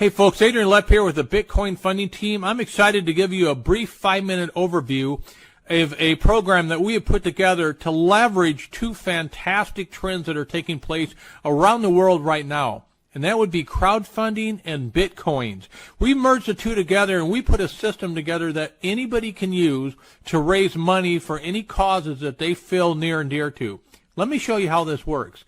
Hey folks, Adrian Lepp here with the Bitcoin funding team. I'm excited to give you a brief 5-minute overview of a program that we have put together to leverage two fantastic trends that are taking place around the world right now. And that would be crowdfunding and Bitcoins. We merged the two together and we put a system together that anybody can use to raise money for any causes that they feel near and dear to. Let me show you how this works.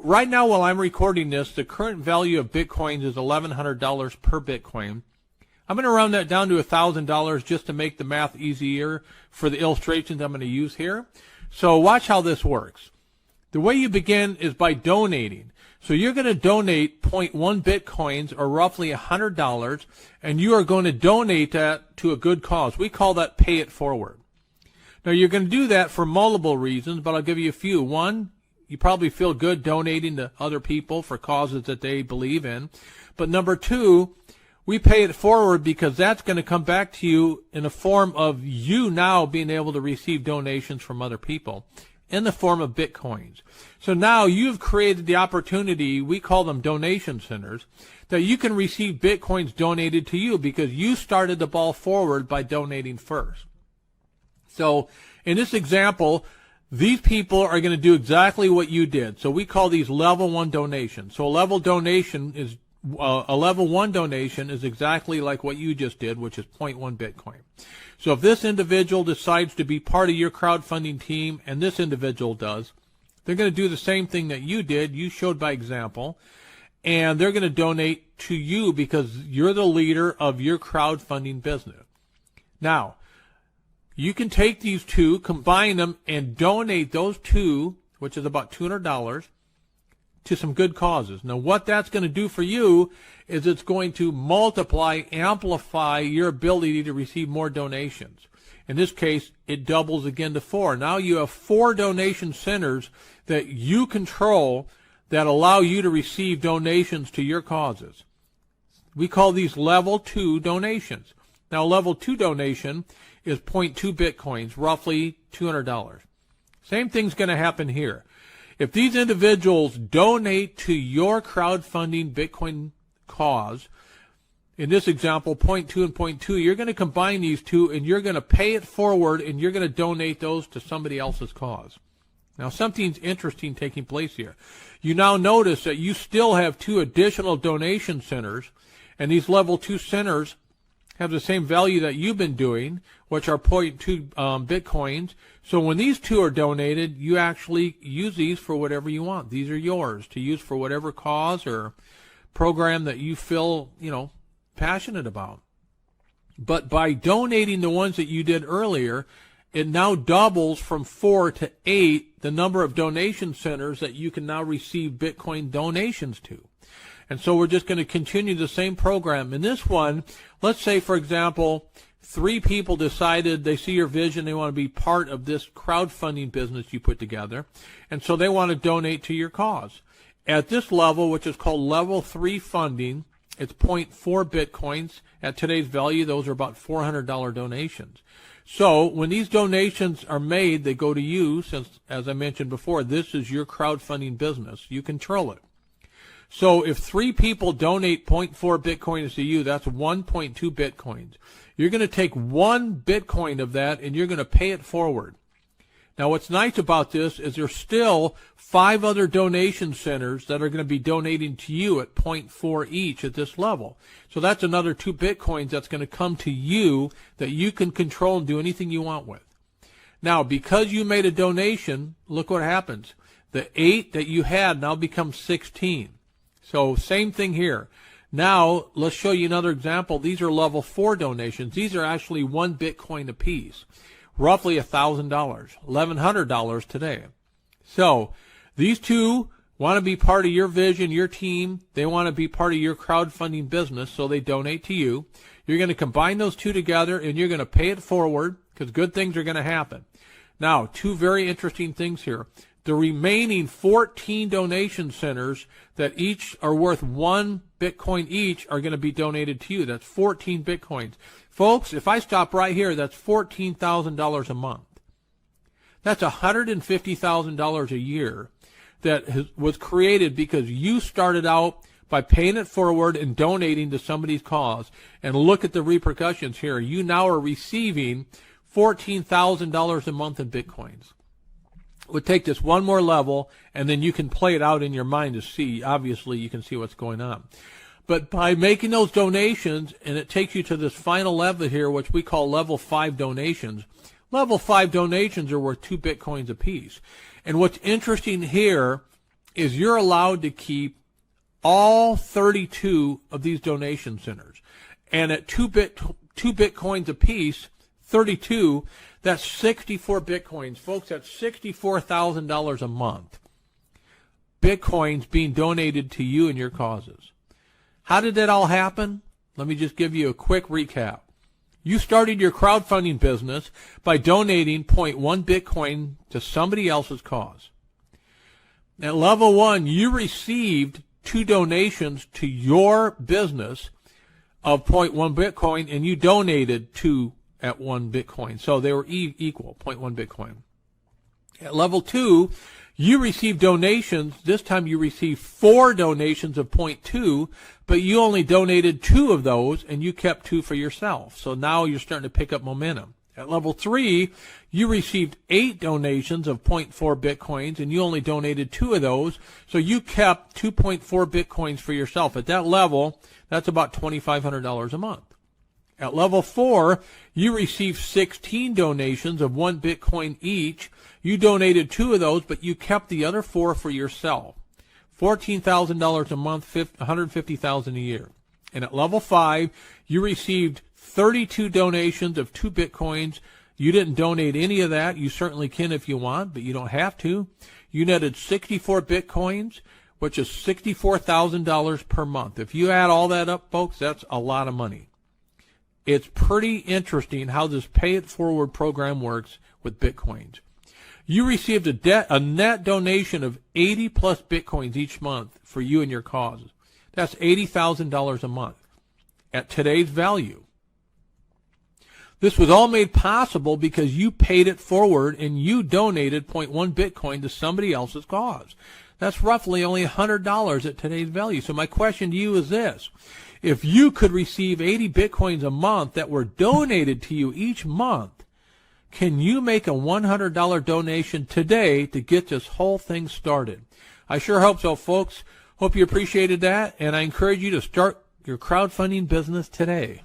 Right now, while I'm recording this, the current value of Bitcoins is $1,100 per Bitcoin. I'm going to round that down to $1,000 just to make the math easier for the illustrations I'm going to use here. So watch how this works. The way you begin is by donating. So you're going to donate 0.1 Bitcoins, or roughly $100, and you are going to donate that to a good cause. We call that pay it forward. Now, you're going to do that for multiple reasons, but I'll give you a few. One, you probably feel good donating to other people for causes that they believe in. But number two, we pay it forward because that's going to come back to you in the form of you now being able to receive donations from other people in the form of Bitcoins. So now you've created the opportunity, we call them donation centers, that you can receive Bitcoins donated to you because you started the ball forward by donating first. So in this example, these people are going to do exactly what you did. So we call these level 1 donations. So a level 1 donation is exactly like what you just did, which is 0.1 Bitcoin. So if this individual decides to be part of your crowdfunding team, and this individual does, they're going to do the same thing that you did. You showed by example, and they're going to donate to you because you're the leader of your crowdfunding business. Now, you can take these two, combine them, and donate those two, which is about $200, to some good causes. Now, what that's going to do for you is it's going to multiply, amplify your ability to receive more donations. In this case, it doubles again to 4. Now you have 4 donation centers that you control that allow you to receive donations to your causes. We call these level 2 donations. Now, level 2 donation is 0.2 Bitcoins, roughly $200. Same thing's going to happen here. If these individuals donate to your crowdfunding Bitcoin cause, in this example, 0.2 and 0.2, you're going to combine these two and you're going to pay it forward and you're going to donate those to somebody else's cause. Now, something's interesting taking place here. You now notice that you still have 2 additional donation centers, and these level 2 centers have the same value that you've been doing, which are 0.2 Bitcoins. So when these 2 are donated, you actually use these for whatever you want. These are yours to use for whatever cause or program that you feel, passionate about. But by donating the ones that you did earlier, it now doubles from 4 to 8 the number of donation centers that you can now receive Bitcoin donations to. And so we're just going to continue the same program. In this one, let's say, for example, 3 people decided they see your vision, they want to be part of this crowdfunding business you put together, and so they want to donate to your cause. At this level, which is called level 3 funding, it's 0.4 Bitcoins. At today's value, those are about $400 donations. So when these donations are made, they go to you, since, as I mentioned before, this is your crowdfunding business. You control it. So if 3 people donate 0.4 Bitcoins to you, that's 1.2 Bitcoins. You're going to take 1 Bitcoin of that and you're going to pay it forward. Now, what's nice about this is there's still 5 other donation centers that are going to be donating to you at 0.4 each at this level. So that's another 2 Bitcoins that's going to come to you that you can control and do anything you want with. Now, because you made a donation, look what happens. The 8 that you had now becomes 16. So same thing here. Now, let's show you another example. These are level 4 donations. These are actually 1 Bitcoin apiece, roughly $1,000, $1,100 today. So these 2 want to be part of your vision, your team. They want to be part of your crowdfunding business, so they donate to you. You're going to combine those 2 together, and you're going to pay it forward because good things are going to happen. Now, 2 very interesting things here. The remaining 14 donation centers that each are worth 1 Bitcoin each are going to be donated to you. That's 14 Bitcoins. Folks, if I stop right here, that's $14,000 a month. That's $150,000 a year that was created because you started out by paying it forward and donating to somebody's cause. And look at the repercussions here. You now are receiving $14,000 a month in Bitcoins. It would take this one more level, and then you can play it out in your mind to see. Obviously, you can see what's going on. But by making those donations, and it takes you to this final level here, which we call level 5 donations. Level 5 donations are worth 2 Bitcoins apiece. And what's interesting here is you're allowed to keep all 32 of these donation centers. And at 2 Bitcoins apiece, 32, that's 64 Bitcoins. Folks, that's $64,000 a month. Bitcoins being donated to you and your causes. How did that all happen? Let me just give you a quick recap. You started your crowdfunding business by donating 0.1 Bitcoin to somebody else's cause. At level 1, you received 2 donations to your business of 0.1 Bitcoin, and you donated 2 at 1 Bitcoin. So they were equal, 0.1 Bitcoin. At level 2, you received donations. This time you received 4 donations of 0.2, but you only donated 2 of those, and you kept 2 for yourself. So now you're starting to pick up momentum. At level 3, you received 8 donations of 0.4 Bitcoins, and you only donated 2 of those, so you kept 2.4 Bitcoins for yourself. At that level, that's about $2,500 a month. At level 4, you received 16 donations of 1 Bitcoin each. You donated 2 of those, but you kept the other 4 for yourself. $14,000 a month, $150,000 a year. And at level 5, you received 32 donations of 2 Bitcoins. You didn't donate any of that. You certainly can if you want, but you don't have to. You netted 64 Bitcoins, which is $64,000 per month. If you add all that up, folks, that's a lot of money. It's pretty interesting how this Pay It Forward program works with Bitcoins. You received a net donation of 80 plus Bitcoins each month for you and your causes. That's $80,000 a month at today's value. This was all made possible because you paid it forward and you donated 0.1 Bitcoin to somebody else's cause. That's roughly only $100 at today's value. So my question to you is this. If you could receive 80 Bitcoins a month that were donated to you each month, can you make a $100 donation today to get this whole thing started? I sure hope so, folks. Hope you appreciated that, and I encourage you to start your crowdfunding business today.